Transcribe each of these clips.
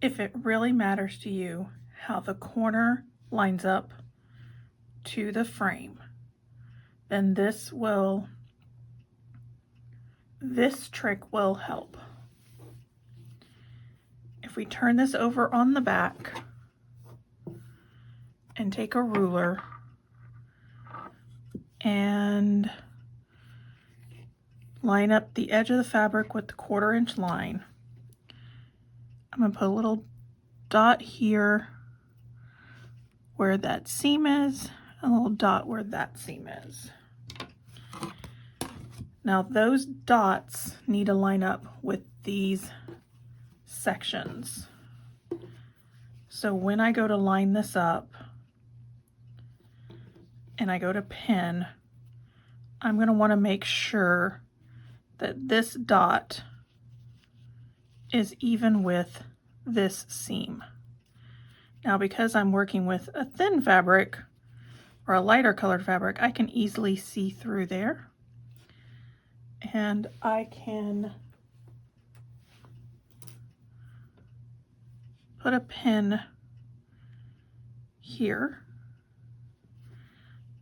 If it really matters to you how the corner lines up to the frame, then this trick will help. If we turn this over on the back and take a ruler and line up the edge of the fabric with the 1/4 inch line, I'm going to put a little dot here where that seam is, a little dot where that seam is. Now those dots need to line up with these sections. So when I go to line this up and I go to pin, I'm going to want to make sure that this dot is even with this seam. Now because I'm working with a thin fabric or a lighter colored fabric, I can easily see through there, and I can put a pin here,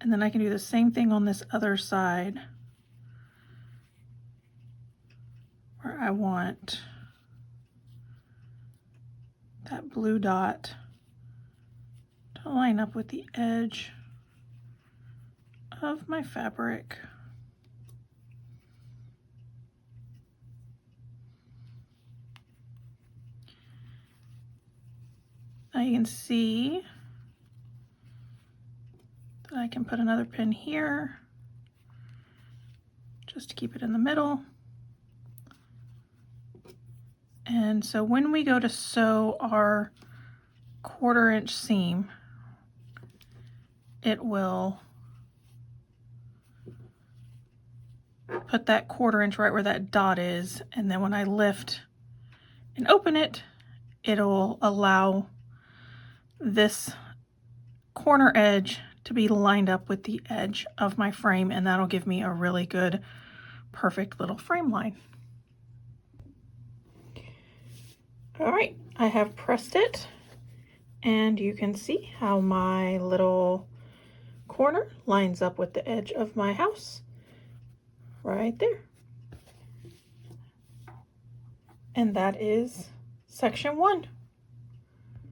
and then I can do the same thing on this other side where I want that blue dot to line up with the edge of my fabric. Now you can see that I can put another pin here just to keep it in the middle. And so when we go to sew our 1/4 inch seam, it will put that 1/4 inch right where that dot is, and then when I lift and open it, it'll allow this corner edge to be lined up with the edge of my frame, and that'll give me a really good, perfect little frame line. All right, I have pressed it, and you can see how my little corner lines up with the edge of my house right there. And that is section 1.